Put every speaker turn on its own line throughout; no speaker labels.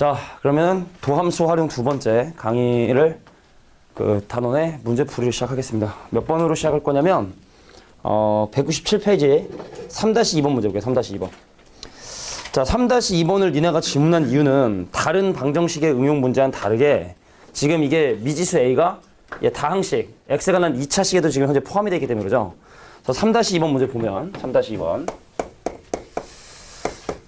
자, 그러면 도함수 활용 두 번째 강의를 단원의 문제풀이를 시작하겠습니다. 몇 번으로 시작할 거냐면 197페이지에 3-2번 문제 볼게요. 3-2번. 자, 3-2번을 니네가 질문한 이유는 다른 방정식의 응용 문제와는 다르게 지금 이게 미지수 A가 다항식, X가 난 2차 식에도 지금 현재 포함이 되어 있기 때문에 그러죠. 그래서 3-2번 문제 보면 3-2번.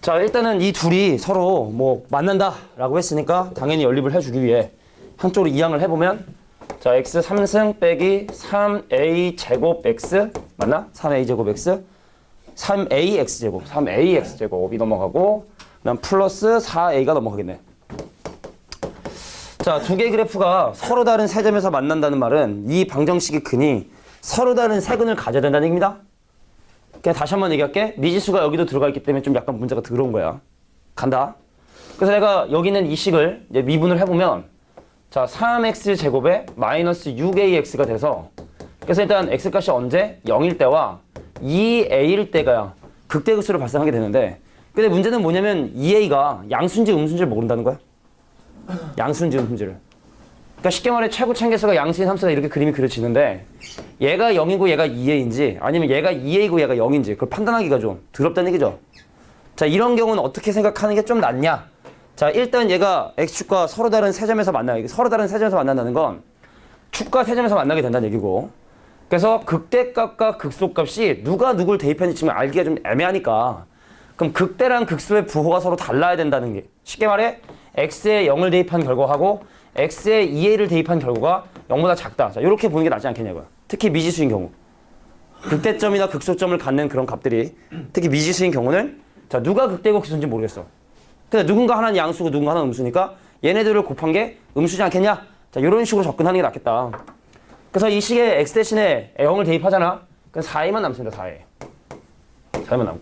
자, 일단은 이 둘이 서로 뭐 만난다 라고 했으니까 당연히 연립을 해주기 위해 한쪽으로 이항을 해보면 자, x 3승 빼기 3a 제곱 x 맞나? 3a 제곱 x 3ax 제곱 3ax 제곱이 넘어가고 그다음 플러스 4a가 넘어가겠네. 자, 두 개의 그래프가 서로 다른 세 점에서 만난다는 말은 이 방정식의 근이 서로 다른 세 근을 가져야 된다는 얘기입니다. 그냥 다시 한번 얘기할게. 미지수가 여기도 들어가 있기 때문에 좀 약간 문제가 더러운 거야. 간다. 그래서 내가 여기 있는 이 식을 이제 미분을 해보면 자, 3x 제곱에 마이너스 6ax가 돼서 그래서 일단 x값이 언제? 0일 때와 2a일 때가 극대극소를 발생하게 되는데 근데 문제는 뭐냐면 2a가 양수인지 음수인지를 모른다는 거야. 양수인지 음수인지를. 그러니까 쉽게 말해 최고 참계수가 양수인 함수가 이렇게 그림이 그려지는데 얘가 0이고 얘가 2a인지 아니면 얘가 2a고 얘가 0인지 그걸 판단하기가 좀 더럽다는 얘기죠. 자, 이런 경우는 어떻게 생각하는 게 좀 낫냐? 자, 일단 얘가 x축과 서로 다른 세 점에서 만나요. 서로 다른 세 점에서 만난다는 건 축과 세 점에서 만나게 된다는 얘기고 그래서 극대값과 극소값이 누가 누굴 대입했는지 지금 알기가 좀 애매하니까 그럼 극대랑 극소의 부호가 서로 달라야 된다는 게 쉽게 말해 x에 0을 대입한 결과하고 x에 2a를 대입한 결과가 0보다 작다. 자, 이렇게 보는 게 낫지 않겠냐고요. 특히 미지수인 경우. 극대점이나 극소점을 갖는 그런 값들이 특히 미지수인 경우는 자, 누가 극대고 극소인지 모르겠어. 근데 누군가 하나는 양수고 누군가 하나는 음수니까 얘네들을 곱한 게 음수지 않겠냐? 자, 이런 식으로 접근하는 게 낫겠다. 그래서 이 식에 x 대신에 0을 대입하잖아. 그럼 4a만 남습니다. 4a. 4a만 남고.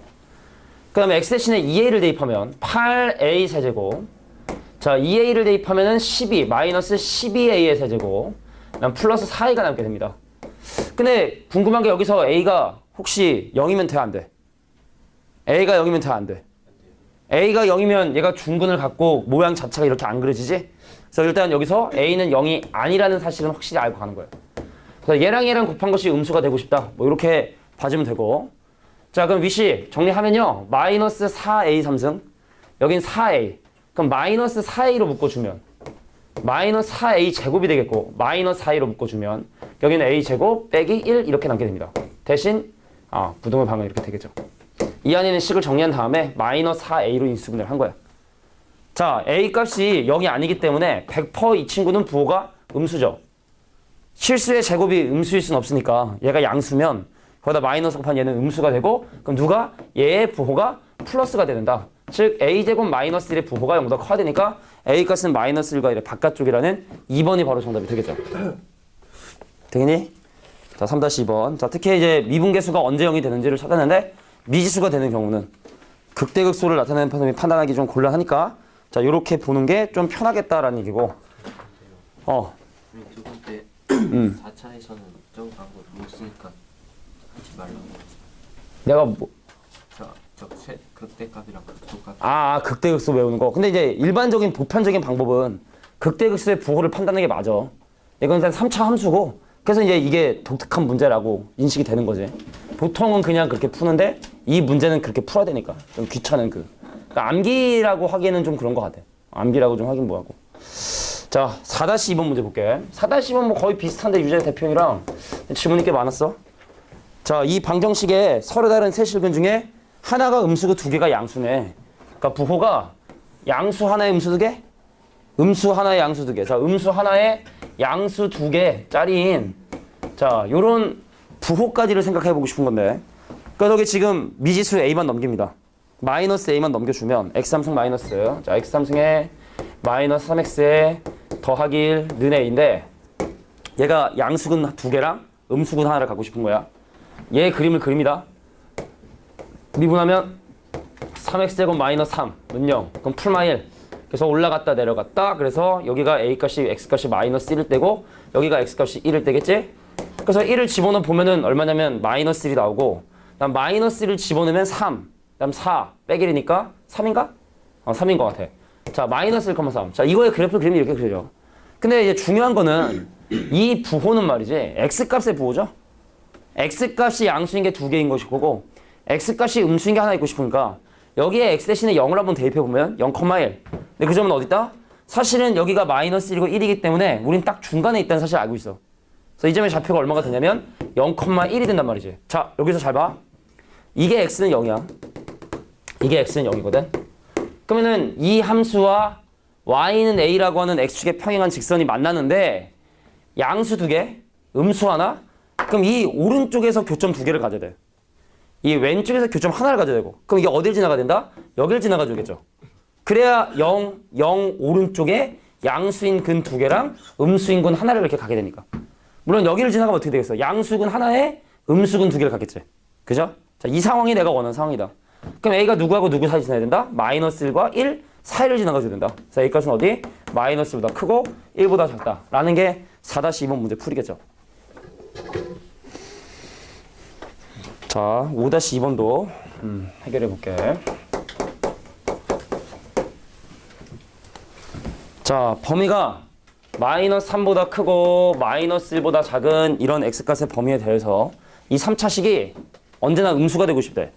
그 다음에 x 대신에 2a를 대입하면 8a 세제곱. 자, 2a를 대입하면은 12, 마이너스 12a의 세제곱. 그다음 플러스 4a가 남게 됩니다. 근데 궁금한 게 여기서 a가 혹시 0이면 돼, 안 돼? a가 0이면 돼, 안 돼? a가 0이면 얘가 중근을 갖고 모양 자체가 이렇게 안 그려지지? 그래서 일단 여기서 a는 0이 아니라는 사실은 확실히 알고 가는 거예요. 그래서 얘랑 곱한 것이 음수가 되고 싶다. 뭐 이렇게 봐주면 되고. 자, 그럼 위식 정리하면요. 마이너스 4a 3승. 여긴 4a. 그럼 마이너스 4a로 묶어주면 마이너스 4a 제곱이 되겠고 마이너스 4a로 묶어주면 여기는 a 제곱 빼기 1 이렇게 남게 됩니다. 대신 부등호 방은 이렇게 되겠죠. 이 안에 있는 식을 정리한 다음에 마이너스 4a로 인수분해를 한 거야. 자, a 값이 0이 아니기 때문에 100% 이 친구는 부호가 음수죠. 실수의 제곱이 음수일 수는 없으니까 얘가 양수면 거기다 마이너스 곱한 얘는 음수가 되고 그럼 누가? 얘의 부호가 플러스가 되는다. 즉 a제곱 마이너스 1의 부호가 0보다 커야 되니까 a값은 마이너스 1과 1의 바깥쪽이라는 2번이 바로 정답이 되겠죠. 되겠니? 자, 3-2번. 자, 특히 이제 미분계수가 언제 0이 되는지를 찾았는데 미지수가 되는 경우는 극대극소를 나타내는 판단이 판단하기 좀 곤란하니까 자, 요렇게 보는 게 좀 편하겠다라는 얘기고.
두 번째 4차에서는 저 방법 못 쓰니까 하지 말라고.
내가 뭐
극대값이랑 극소값.
극대극소 외우는 거. 근데 이제 일반적인 보편적인 방법은 극대극소의 부호를 판단하는 게 맞아. 이건 일단 3차 함수고 그래서 이제 이게 독특한 문제라고 인식이 되는 거지. 보통은 그냥 그렇게 푸는데 이 문제는 그렇게 풀어야 되니까 좀 귀찮은 그러니까 암기라고 하기에는 좀 그런 것 같아. 암기라고 좀 하긴 뭐하고. 자, 4-2번 문제 볼게. 4-2번 뭐 거의 비슷한데 유재 대표형이랑 질문이 꽤 많았어. 자, 이 방정식에 서로 다른 세 실근 중에 하나가 음수고 두 개가 양수네. 그러니까 부호가 양수 하나에 음수 두 개? 음수 하나에 양수 두 개. 자, 음수 하나에 양수 두 개짜리인 자, 요런 부호까지를 생각해 보고 싶은 건데. 그러니까 여기 지금 미지수 a만 넘깁니다. 마이너스 a만 넘겨주면 x3승 마이너스. 자, x3승에 마이너스 3x에 더하기 1 는 a인데 얘가 양수근 두 개랑 음수근 하나를 갖고 싶은 거야. 얘 그림을 그립니다. 미분하면 3x제곱 마이너스 3는 0. 그럼 풀마 1. 그래서 올라갔다 내려갔다. 그래서 여기가 a값이 x값이 마이너스 1일 때고 여기가 x값이 1일 때겠지? 그래서 1을 집어넣어 보면은 얼마냐면 마이너스 1이 나오고 그다음 마이너스 1을 집어넣으면 3. 그다음 4 빼기 1이니까 3인가? 3인 것 같아. 자, 마이너스 1,3. 자, 이거의 그래프 그림이 이렇게 그려져. 근데 이제 중요한 거는 이 부호는 말이지 x값의 부호죠. x값이 양수인 게 두 개인 것이고 x값이 음수인 게 하나 있고 싶으니까 여기에 x 대신에 0을 한번 대입해보면 0,1. 근데 그 점은 어디 있다? 사실은 여기가 마이너스 1이고 1이기 때문에 우린 딱 중간에 있다는 사실을 알고 있어. 그래서 이 점의 좌표가 얼마가 되냐면 0,1이 된단 말이지. 자, 여기서 잘 봐. 이게 x는 0이야. 이게 x는 0이거든. 그러면은 이 함수와 y는 a라고 하는 x축의 평행한 직선이 만나는데 양수 두 개, 음수 하나. 그럼 이 오른쪽에서 교점 두 개를 가져야 돼. 이 왼쪽에서 교점 하나를 가져야 되고. 그럼 이게 어딜 지나가야 된다? 여길 지나가 주겠죠. 그래야 0, 0 오른쪽에 양수인 근 두 개랑 음수인 근 하나를 이렇게 가게 되니까. 물론 여기를 지나가면 어떻게 되겠어? 양수근 하나에 음수근 두 개를 갖겠지. 그죠? 자, 이 상황이 내가 원하는 상황이다. 그럼 a가 누구하고 누구 사이 지나야 된다? 마이너스 1과 1 사이를 지나가줘야 된다. 자, a 값은 어디? 마이너스 1보다 크고 1보다 작다. 라는 게 4-2번 문제 풀이겠죠. 자, 5-2번도 해결해 볼게. 자, 범위가 마이너스 3보다 크고 마이너스 1보다 작은 이런 x값의 범위에 대해서 이 3차식이 언제나 음수가 되고 싶대.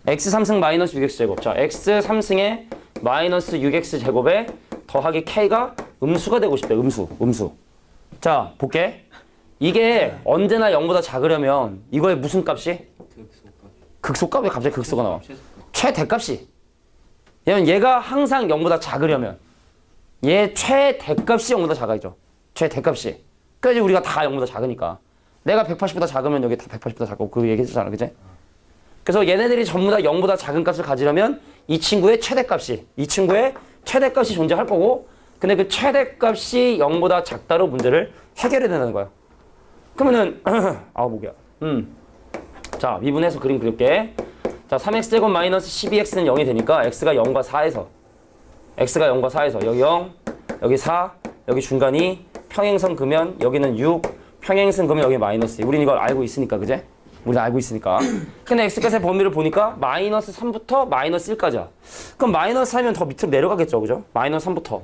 x 3승 마이너스 6x 제곱. 자, x 3승에 마이너스 6x 제곱에 더하기 k가 음수가 되고 싶대. 음수. 자, 볼게. 이게 언제나 0보다 작으려면 이거의 무슨 값이? 극소값? 왜 갑자기 극소가 나와? 최대값이. 왜냐면 얘가 항상 0보다 작으려면 얘 최대값이 0보다 작아야죠. 최대값이. 그래야지 우리가 다 0보다 작으니까. 내가 180보다 작으면 여기 다 180보다 작고 그 얘기했잖아. 그치? 그래서 얘네들이 전부 다 0보다 작은 값을 가지려면 이 친구의 최대값이 존재할 거고 근데 그 최대값이 0보다 작다로 문제를 해결해야 된다는 거야. 그러면은 목이야. 자, 미분해서 그림 그릴게. 자, 3x제곱 마이너스 12x는 0이 되니까 x가 0과 4에서 여기 0, 여기 4, 여기 중간이 평행선 그면 여기는 6, 평행선 그면 여기 마이너스 2. 우린 이걸 알고 있으니까, 그제? 우린 알고 있으니까. 근데 x값의 범위를 보니까 마이너스 3부터 마이너스 1까지야. 그럼 마이너스 4면 더 밑으로 내려가겠죠, 그죠? 마이너스 3부터.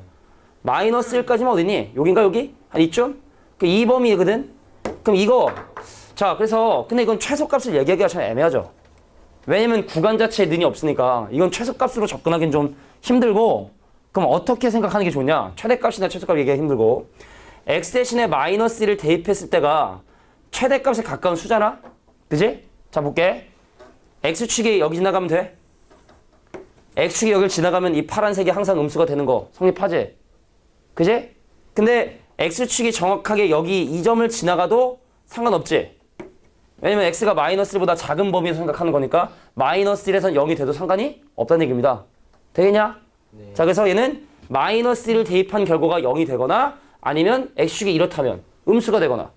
마이너스 1까지면 어디니? 여긴가, 여기? 한 이쯤? 이 범위거든? 그럼 이거, 자, 그래서, 근데 이건 최소값을 얘기하기가 참 애매하죠. 왜냐면 구간 자체에 는이 없으니까 이건 최소값으로 접근하기는 좀 힘들고, 그럼 어떻게 생각하는 게 좋냐? 최대값이나 최소값 얘기하기 힘들고, x 대신에 마이너스 1을 대입했을 때가 최대값에 가까운 수잖아? 그지? 자, 볼게. x축이 여기 지나가면 돼? x축이 여기를 지나가면 이 파란색이 항상 음수가 되는 거 성립하지? 그지? 근데 x축이 정확하게 여기 이 점을 지나가도 상관없지? 왜냐면 x가 마이너스 1보다 작은 범위에서 생각하는 거니까 마이너스 1에선 0이 돼도 상관이 없다는 얘기입니다. 되겠냐?
네.
자, 그래서 얘는 마이너스 1을 대입한 결과가 0이 되거나 아니면 x축이 이렇다면 음수가 되거나.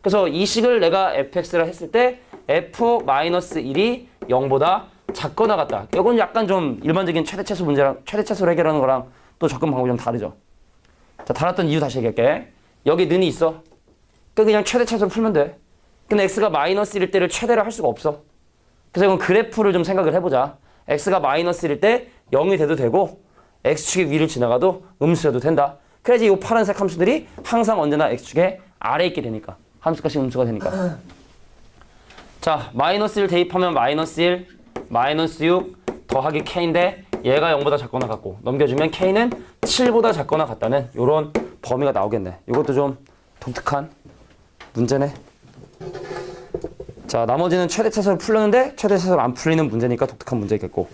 그래서 이 식을 내가 fx를 했을 때 f-1이 0보다 작거나 같다. 이건 약간 좀 일반적인 최대차수 문제랑 최대차수를 해결하는 거랑 또 접근 방법이 좀 다르죠. 자, 달았던 이유 다시 얘기할게. 여기 는이 있어. 그냥 최대차수를 풀면 돼. 근데 x가 마이너스 1일 때를 최대로 할 수가 없어. 그래서 이건 그래프를 좀 생각을 해보자. x가 마이너스 1일 때 0이 돼도 되고 x축의 위를 지나가도 음수여도 된다. 그래야지 이 파란색 함수들이 항상 언제나 x축의 아래에 있게 되니까. 함수값이 음수가 되니까. 자, 마이너스 1 대입하면 마이너스 1, 마이너스 6 더하기 k인데 얘가 0보다 작거나 같고 넘겨주면 k는 7보다 작거나 같다는 이런 범위가 나오겠네. 이것도 좀 독특한 문제네. 자, 나머지는 최대차수를 풀렸는데 최대차수를 안 풀리는 문제니까 독특한 문제겠고.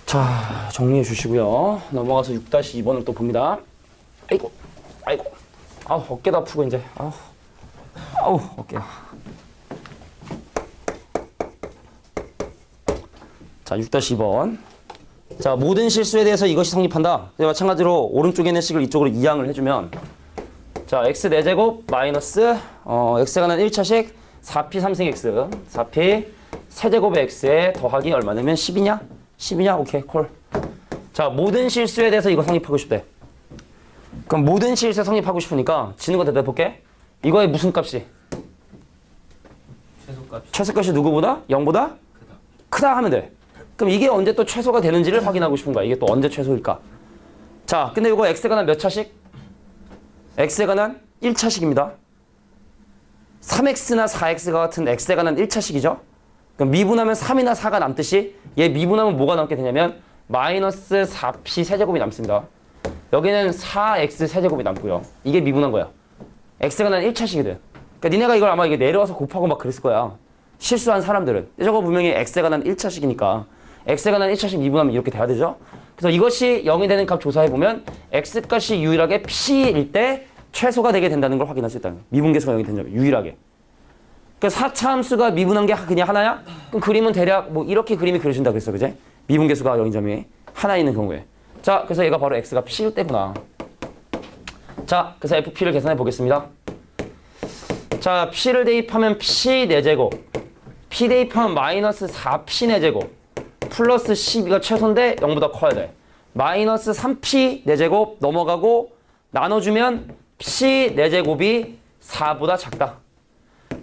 자, 정리해 주시고요. 넘어가서 6-2번을 또 봅니다. 아이고. 아우, 어깨도 아프고 이제. 아우, 어깨야. 자, 6-2번. 자, 모든 실수에 대해서 이것이 성립한다. 마찬가지로 오른쪽에 있는 식을 이쪽으로 이항을 해주면, 자, x 4제곱 마이너스 x가 는 1차식 4p 3승 x 4p 세제곱의 x에 더하기 얼마 되면 10이냐? 10이냐? 오케이, 콜. 자, 모든 실수에 대해서 이거 성립하고 싶대. 그럼 모든 실수에 성립하고 싶으니까 지는 거 대답해볼게. 이거의 무슨 값이?
최소값이
최소값이 누구보다? 0보다? 크다 하면 돼. 그럼 이게 언제 또 최소가 되는지를 확인하고 싶은 거야. 이게 또 언제 최소일까? 자, 근데 이거 x에 관한 몇 차식? x에 관한 1차식입니다. 3x나 4x가 같은 x에 관한 1차식이죠. 그럼 미분하면 3이나 4가 남듯이 얘 미분하면 뭐가 남게 되냐면 마이너스 4p 세제곱이 남습니다. 여기는 4x 세제곱이 남고요. 이게 미분한 거야. x에 관한 1차식이든. 그러니까 니네가 이걸 아마 이게 내려와서 곱하고 막 그랬을 거야. 실수한 사람들은. 저거 분명히 x에 관한 1차식이니까 x에 관한 1차식 미분하면 이렇게 돼야 되죠. 그래서 이것이 0이 되는 값 조사해보면 x값이 유일하게 p일 때 최소가 되게 된다는 걸 확인할 수 있다는 거예요. 미분계수가 0이 된다면 유일하게. 그러니까 4차 함수가 미분한 게 그냥 하나야? 그럼 그림은 대략 뭐 이렇게 그림이 그려진다 그랬어. 그제? 미분계수가 0인 점이 하나 있는 경우에. 자, 그래서 얘가 바로 x가 p일 때구나. 자, 그래서 fp를 계산해 보겠습니다. 자, p를 대입하면 p 4제곱, p 대입하면 마이너스 4p 4제곱, 플러스 12가 최소인데 0보다 커야 돼. 마이너스 3p 4제곱 넘어가고 나눠주면 p 4제곱이 4보다 작다.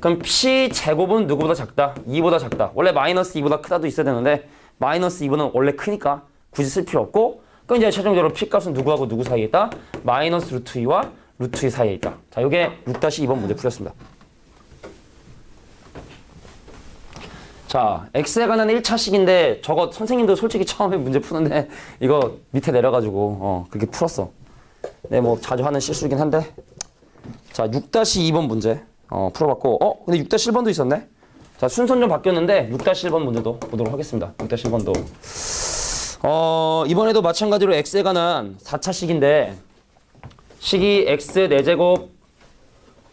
그럼 p 제곱은 누구보다 작다? 2보다 작다. 원래 마이너스 2보다 크다도 있어야 되는데 마이너스 2보다는 원래 크니까 굳이 쓸 필요 없고, 그럼 이제 최종적으로 p 값은 누구하고 누구 사이에 있다? 마이너스 루트 2와 루트 2 사이에 있다. 자, 이게 6-2번 문제 풀렸습니다. 자, x에 관한 1차식인데 저거 선생님도 솔직히 처음에 문제 푸는데 이거 밑에 내려가지고 그렇게 풀었어. 네, 뭐 자주 하는 실수이긴 한데. 자, 6-2번 문제 풀어봤고, 근데 6-1번도 있었네. 자, 순서는 좀 바뀌었는데 6-1번 문제도 보도록 하겠습니다. 6-1번도 이번에도 마찬가지로 x에 관한 4차식인데 식이 x 4제곱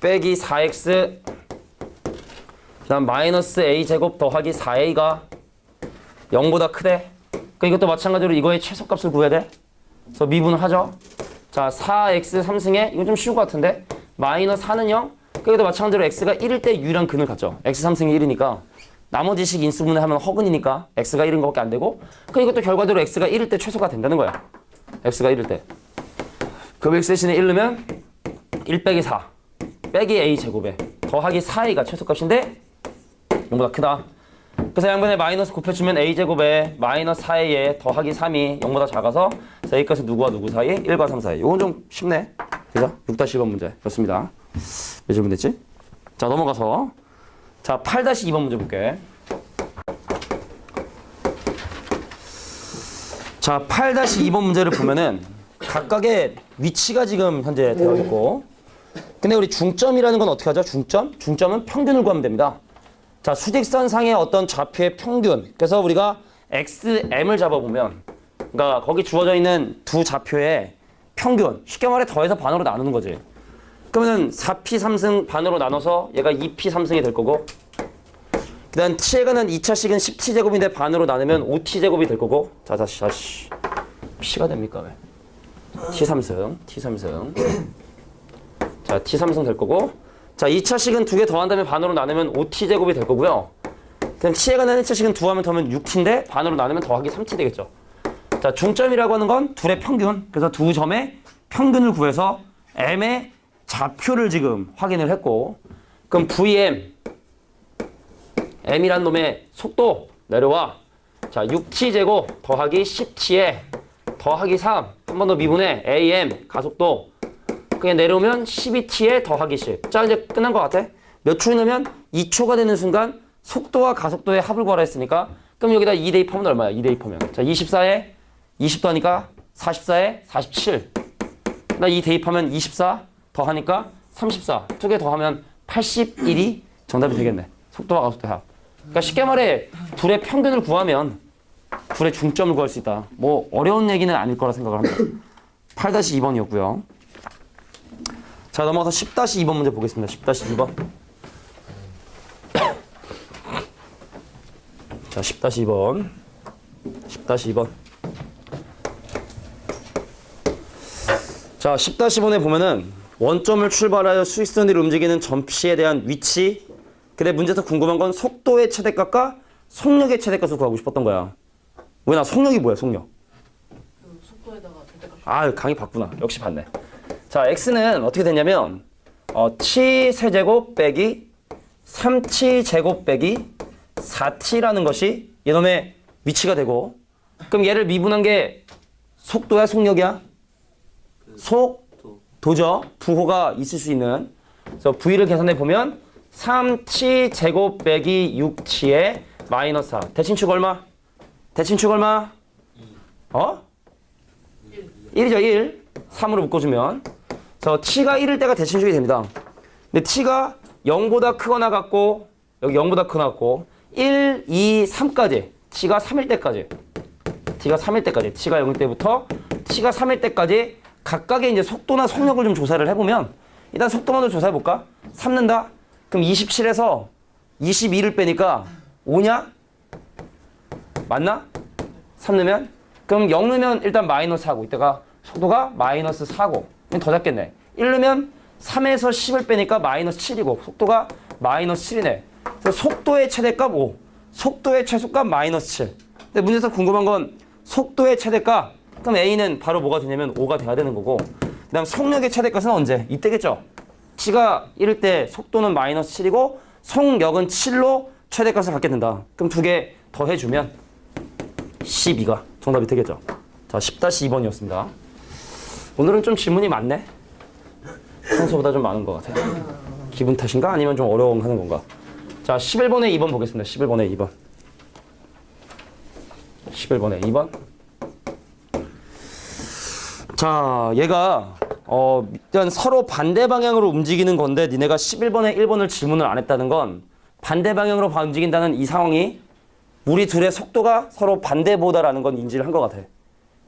빼기 4x 그 다음 마이너스 a제곱 더하기 4a가 0보다 크대. 그러니까 이것도 마찬가지로 이거의 최소값을 구해야 돼. 그래서 미분을 하죠. 자, 4x 3승에 이건 좀 쉬운 것 같은데 마이너스 4는 0. 그러니까 마찬가지로 x가 1일 때 유일한 근을 갖죠. x 3승이 1이니까 나머지 식 인수분해 하면 허근이니까 x가 1인 것밖에 안 되고, 그럼 이것도 결과대로 x가 1일 때 최소가 된다는 거야. x가 1일 때. 그럼 x 대신에 1 넣으면 1 빼기 4 빼기 a제곱에 더하기 4a가 최소값인데 0보다 크다. 그래서 양변에 마이너스 곱해주면 a제곱에 마이너스 4a에 더하기 3이 0보다 작아서 a값은 누구와 누구 사이? 1과 3 사이. 이건 좀 쉽네. 그죠? 6-1번 문제였습니다. 몇 질문 됐지? 자, 넘어가서 자, 8-2번 문제 볼게. 자, 8-2번 문제를 보면은 각각의 위치가 지금 현재 되어 있고, 근데 우리 중점이라는 건 어떻게 하죠? 중점? 중점은 평균을 구하면 됩니다. 자, 수직선 상의 어떤 좌표의 평균. 그래서 우리가 XM을 잡아보면, 그러니까 거기 주어져 있는 두 좌표의 평균. 쉽게 말해 더해서 반으로 나누는 거지. 그러면은 4p 3승 반으로 나눠서 얘가 2p 3승이 될 거고, 그 다음 t에 관한 2차식은 10t 제곱인데 반으로 나누면 5t 제곱이 될 거고, 자, 다시. p가 됩니까? 왜? t 3승. 자, t 3승 될 거고, 자, 2차식은 두 개 더한 다음에 반으로 나누면 5t 제곱이 될 거고요. 그럼 t에 관한 1차식은 2하면 더하면 6t인데 반으로 나누면 더하기 3t 되겠죠. 자, 중점이라고 하는 건 둘의 평균. 그래서 두 점의 평균을 구해서 m의 좌표를 지금 확인을 했고, 그럼 VM m이란 놈의 속도 내려와. 자, 6t 제곱 더하기 10t에 더하기 3 한 번 더 미분해 am 가속도 그냥 내려오면 12t에 더하기 10. 자, 이제 끝난 것 같아. 몇 초이 넣으면 2초가 되는 순간 속도와 가속도의 합을 구하라 했으니까, 그럼 여기다 2 대입하면 얼마야? 2 대입하면. 자, 24에 20 더하니까 44에 47. 나 2 대입하면 24 더하니까 34. 두 개 더하면 81이 정답이 되겠네. 속도와 가속도의 합. 그러니까 쉽게 말해 둘의 평균을 구하면 둘의 중점을 구할 수 있다. 뭐 어려운 얘기는 아닐 거라 생각을 합니다. 8-2번이었고요. 자, 넘어가서 10-2번 문제 보겠습니다. 10-2번. 자, 10-2번. 10-2번. 자, 10-2번에 보면은 원점을 출발하여 수직선 위를 움직이는 점 P에 대한 위치. 근데 문제에서 궁금한 건 속도의 최대값과 속력의 최대값을 구하고 싶었던 거야. 왜? 나 속력이 뭐야, 속력?
속도에다가 절대값.
아, 강의 봤구나. 역시 봤네. 자, x는 어떻게 되냐면 t 세제곱 빼기 3t 제곱 빼기 4t라는 것이 이놈의 위치가 되고 그럼 얘를 미분한 게 속도야 속력이야? 속도죠. 부호가 있을 수 있는. 그래서 V를 계산해 보면 3t 제곱 빼기 6t의 마이너스 4. 대칭축 얼마? 대칭축 얼마? 1이죠 1. 3으로 묶어주면 그래서 t가 1일 때가 대칭축이 됩니다. 근데 t가 0보다 크거나 같고 여기 0보다 크거나 같고 1, 2, 3까지 t가 3일 때까지 t가 0일 때부터 t가 3일 때까지 각각의 이제 속도나 속력을 좀 조사를 해보면 일단 속도만으로 조사해볼까? 3는다? 그럼 27에서 22를 빼니까 5냐? 맞나? 3 넣으면? 그럼 0 넣으면 일단 마이너스 하고 이때가 속도가 마이너스 4고 더 작겠네. 1 넣으면 3에서 10을 빼니까 마이너스 7이고 속도가 마이너스 7이네. 그래서 속도의 최대값 5, 속도의 최소값 마이너스 7. 근데 문제에서 궁금한 건 속도의 최대값 그럼 A는 바로 뭐가 되냐면 5가 돼야 되는 거고 그 다음 속력의 최대값은 언제? 이때겠죠? t가 1일 때 속도는 마이너스 7이고 속력은 7로 최대값을 갖게 된다. 그럼 두 개 더 해주면 12가 정답이 되겠죠? 자, 10-2번이었습니다. 오늘은 좀 질문이 많네? 평소보다 좀 많은 것 같아요. 기분 탓인가? 아니면 좀 어려워하는 건가? 자, 11번에 2번 보겠습니다. 11번에 2번. 11번에 2번. 자, 얘가 일단 서로 반대 방향으로 움직이는 건데 니네가 11번에 1번을 질문을 안 했다는 건 반대 방향으로 움직인다는 이 상황이 우리 둘의 속도가 서로 반대보다라는 건 인지를 한 것 같아.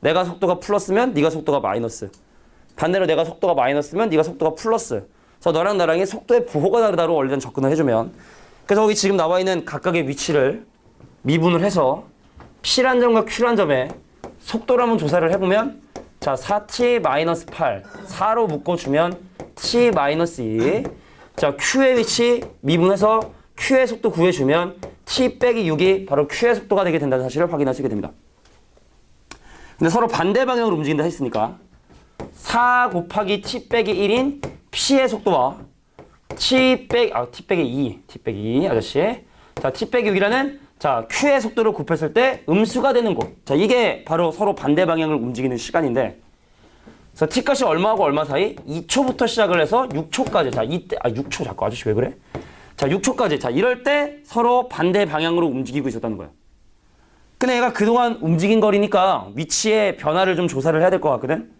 내가 속도가 플러스면 네가 속도가 마이너스. 반대로 내가 속도가 마이너스면 네가 속도가 플러스. 그래서 너랑 나랑의 속도의 부호가 다르다로 원래는 접근을 해주면 그래서 여기 지금 나와 있는 각각의 위치를 미분을 해서 P란 점과 Q란 점에 속도를 한번 조사를 해보면 자, 4t-8 4로 묶어주면 t-2 자, Q의 위치 미분해서 Q의 속도 구해주면 t 빼기 6이 바로 Q의 속도가 되게 된다는 사실을 확인할 수 있게 됩니다. 근데 서로 반대 방향으로 움직인다 했으니까 4 곱하기 t 빼기 1인 P의 속도와 t 빼기 2 아저씨 자, t 빼기 6이라는 자, Q의 속도를 곱했을 때 음수가 되는 곳. 자, 이게 바로 서로 반대 방향을 움직이는 시간인데 그래서 t값이 얼마하고 얼마 사이? 2초부터 시작을 해서 6초까지. 자, 이때 6초 자꾸 아저씨 왜 그래? 자, 6초까지. 자, 이럴 때 서로 반대 방향으로 움직이고 있었다는 거예요. 근데 얘가 그동안 움직인 거리니까 위치의 변화를 좀 조사를 해야 될 것 같거든.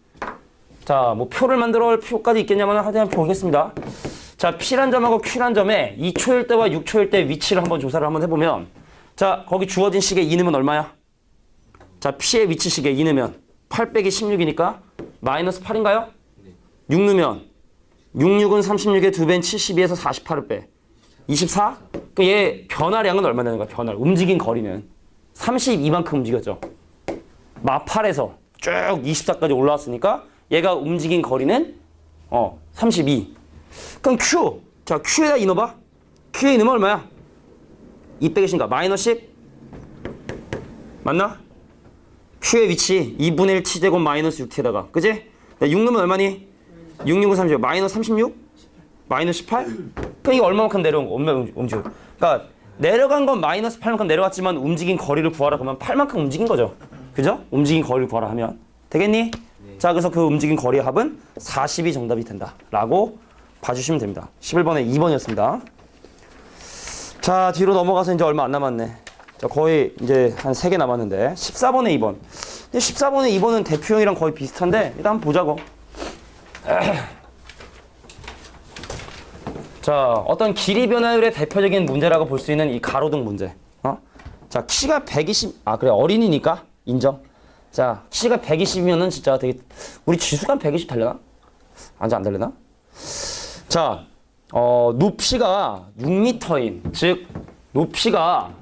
자, 뭐 표를 만들어 올 필요까지 있겠냐면 하여튼 보겠습니다. 자, P란 점하고 Q란 점에 2초일 때와 6초일 때 위치를 한번 조사를 한번 해보면 자, 거기 주어진 시계 2 넣으면 얼마야? 자, P의 위치 시계 2 넣으면 8 빼기 16이니까 마이너스 8인가요?
네.
6 넣으면 66은 36에 2배인 72에서 48을 빼. 24? 그럼 얘 변화량은 얼마 되는 거야? 변화. 움직인 거리는 32만큼 움직였죠. 마8에서 쭉 24까지 올라왔으니까 얘가 움직인 거리는 32. 그럼 Q. 자, Q에다 2 넣어봐. Q에 2 넣으면 얼마야? 2 빼기신가? 마이너스 10? 맞나? Q의 위치 2분의 1 t제곱 마이너스 6t에다가 그지? 6 넣으면 얼마니? 6, 6은 30. 마이너스 36? 마이너스 18? 그러니까 이게 얼마만큼 내려온 거? 움직여. 그러니까 내려간 건 마이너스 8만큼 내려왔지만 움직인 거리를 구하라 그러면 8만큼 움직인 거죠. 그죠? 움직인 거리를 구하라 하면 되겠니?
네.
자, 그래서 그 움직인 거리의 합은 40이 정답이 된다 라고 봐주시면 됩니다. 11번에 2번이었습니다. 자, 뒤로 넘어가서 이제 얼마 안 남았네. 자, 거의 이제 한 3개 남았는데 14번에 2번. 14번에 2번은 대표형이랑 거의 비슷한데 일단 한번 보자고. 자, 어떤 길이 변화율의 대표적인 문제라고 볼 수 있는 이 가로등 문제. 자, 키가 120, 그래, 어린이니까 인정. 자, 키가 120이면은 진짜 되게, 우리 지수가 한 120 달려나? 안 달려나? 자, 높이가 6m인, 즉, 높이가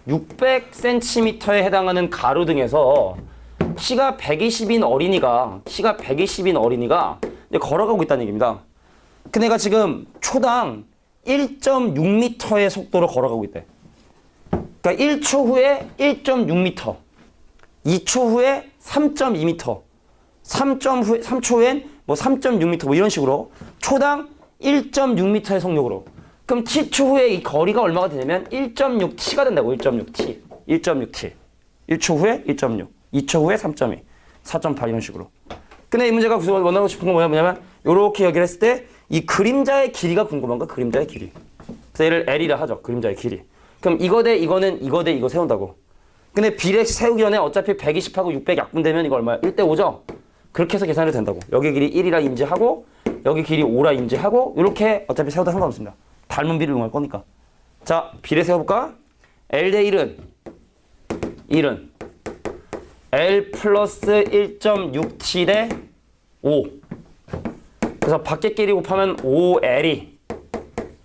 600cm에 해당하는 가로등에서 키가 120인 어린이가 이제 걸어가고 있다는 얘기입니다. 그 애가 지금 초당 1.6m의 속도로 걸어가고 있대. 그러니까 1초 후에 1.6m, 2초 후에 3.2m, 3초 후엔 뭐 3.6m 뭐 이런 식으로 초당 1.6m의 속력으로. 그럼 t초 후에 이 거리가 얼마가 되냐면 1.6t가 된다고. 1.6t. 1초 후에 1.6, 2초 후에 3.2, 4.8 이런 식으로. 근데 이 문제가 원하고 싶은 건 뭐냐면 이렇게 여기를 했을 때 이 그림자의 길이가 궁금한 거야. 그림자의 길이. 그래서 얘를 L이라 하죠. 그림자의 길이. 그럼 이거 대 이거는 이거 대 이거 세운다고. 근데 비례 세우기 전에 어차피 120하고 600 약분되면 이거 얼마야? 1대 5죠? 그렇게 해서 계산해도 된다고. 여기 길이 1이라 인지하고 여기 길이 5라 인지하고 이렇게 어차피 세워도 상관없습니다. 닮은 비를 이용할 거니까. 자, 비례 세워볼까? L 대 1은 L 플러스 1.6T 대 5. 그래서 밖에 끼리 곱하면 5L이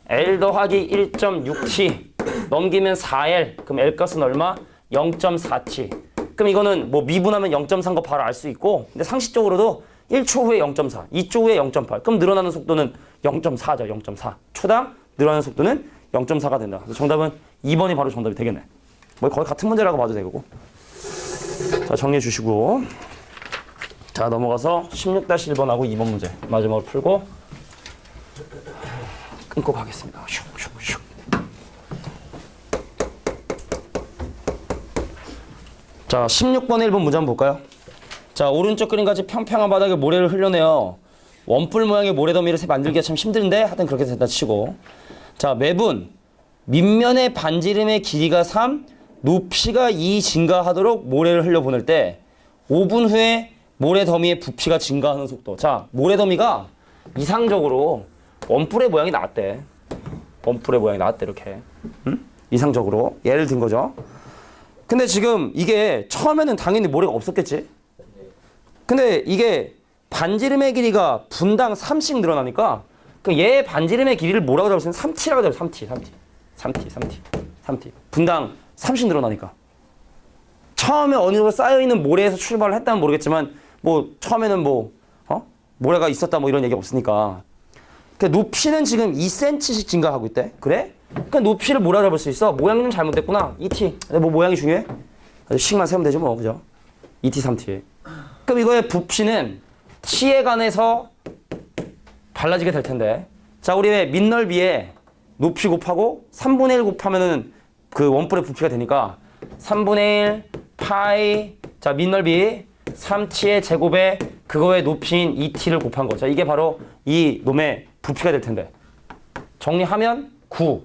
L 더하기 1.6T 넘기면 4L. 그럼 L 값은 얼마? 0.4T. 그럼 이거는 뭐 미분하면 0.3 거 바로 알 수 있고, 근데 상식적으로도 1초 후에 0.4, 2초 후에 0.8. 그럼 늘어나는 속도는 0.4죠. 0.4. 초당 늘어나는 속도는 0.4가 된다. 그래서 정답은 2번이 바로 정답이 되겠네. 뭐 거의 같은 문제라고 봐도 되고. 자, 정리해 주시고. 자, 넘어가서 16-1번하고 2번 문제 마지막으로 풀고 끊고 가겠습니다. 슉슉슉. 자, 16번에 1번 문제 한번 볼까요? 자, 오른쪽 그림같이 평평한 바닥에 모래를 흘려내어 원뿔 모양의 모래더미를 만들기가 참 힘든데 하여튼 그렇게 된다 치고, 자, 매분 밑면의 반지름의 길이가 3, 높이가 2 증가하도록 모래를 흘려보낼 때 5분 후에 모래더미의 부피가 증가하는 속도. 자, 모래더미가 이상적으로 원뿔의 모양이 나왔대. 원뿔의 모양이 나왔대, 이렇게. 응? 이상적으로. 예를 든 거죠. 근데 지금 이게 처음에는 당연히 모래가 없었겠지? 근데 이게 반지름의 길이가 분당 3씩 늘어나니까 얘 반지름의 길이를 뭐라고 잡을 수 있는 3t라고 잡을 3t. 분당 3씩 늘어나니까. 처음에 어느 정도 쌓여있는 모래에서 출발을 했다면 모르겠지만 뭐 처음에는 모래가 있었다 뭐 이런 얘기 없으니까. 그러니까 높이는 지금 2cm씩 증가하고 있대. 그래? 그러니까 높이를 뭐라 잡을 수 있어? 모양이 좀 잘못됐구나. 2t. 뭐 모양이 중요해? 식만 세우면 되죠 뭐. 그죠? 2t, 3t. 그럼 이거의 부피는 t에 관해서 달라지게 될 텐데. 자, 우리 왜 밑넓이에 높이 곱하고 3분의 1 곱하면은 그 원뿔의 부피가 되니까 3분의 1 파이, 자, 밑넓이 3t의 제곱에 그거의 높이인 2t를 곱한 거. 자, 이게 바로 이 놈의 부피가 될 텐데. 정리하면 9.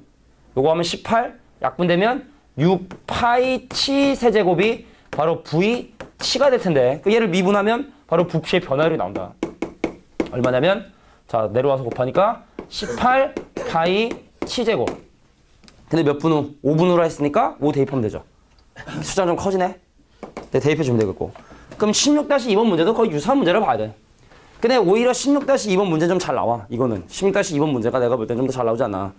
요거 하면 18. 약분되면 6파이 t 세제곱이 바로 v t가 될 텐데. 얘를 미분하면 바로 부피의 변화율이 나온다. 얼마냐면, 자, 내려와서 곱하니까 18 파이 t 제곱. 근데 몇 분 후? 5분 후라 했으니까 5 대입하면 되죠. 숫자가 좀 커지네. 네, 대입해 주면 되겠고. 그럼 16-2번 문제도 거의 유사한 문제를 봐야 돼. 근데 오히려 16-2번 문제 좀 잘 나와. 이거는 16-2번 문제가 내가 볼 때 좀 더 잘 나오지 않나.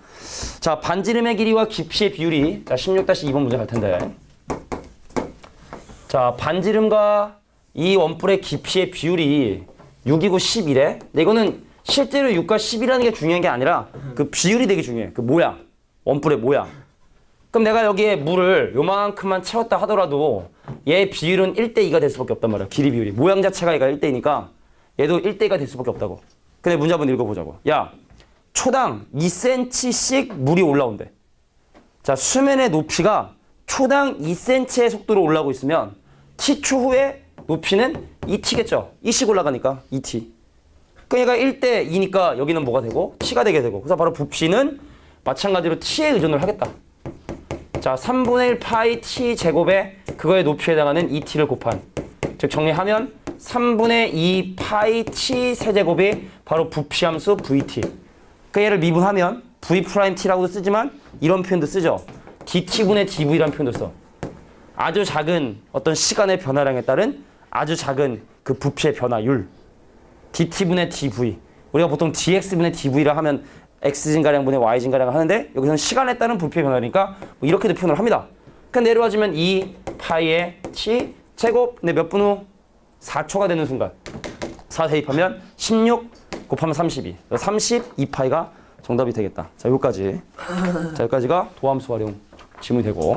자, 반지름의 길이와 깊이의 비율이, 자, 16-2번 문제 갈 텐데. 자, 반지름과 이 원뿔의 깊이의 비율이 6이고 11에. 근데 이거는 실제로 6과 10이라는 게 중요한 게 아니라 그 비율이 되게 중요해. 그 모양, 원뿔의 모양. 그럼 내가 여기에 물을 요만큼만 채웠다 하더라도 얘의 비율은 1대2가 될 수밖에 없단 말이야. 길이 비율이. 모양 자체가 얘가 1대2니까 얘도 1대2가 될 수밖에 없다고. 근데 문제 한번 읽어보자고. 야, 초당 2cm씩 물이 올라온대. 자, 수면의 높이가 초당 2cm의 속도로 올라오고 있으면 t초 후에 높이는 2t겠죠. 2씩 올라가니까 2t. 그러니까 얘가 1대2니까 여기는 뭐가 되고? t가 되게 되고. 그래서 바로 부피는 마찬가지로 t에 의존을 하겠다. 자, 3분의 1 파이 t 제곱에 그거의 높이에 해당하는 2t를 곱한. 즉 정리하면 3분의 2 파이 t 세제곱이 바로 부피함수 vt. 그 얘를 미분하면 v 프라임 t라고도 쓰지만 이런 표현도 쓰죠. dt분의 dv라는 표현도 써. 아주 작은 어떤 시간의 변화량에 따른 아주 작은 그 부피의 변화율. dt분의 dv. 우리가 보통 dx분의 dv라 하면 x진가량분의 y진가량 하는데 여기서는 시간에 따른 부피의 변화니까 뭐 이렇게도 표현을 합니다. 그러니까 내려와주면 2 파이의 t 제곱. 근데 몇 분 후? 4초가 되는 순간 4 대입하면 16 곱하면 32. 32파이가 정답이 되겠다. 자, 여기까지. 자, 여기까지가 도함수 활용 지문이 되고.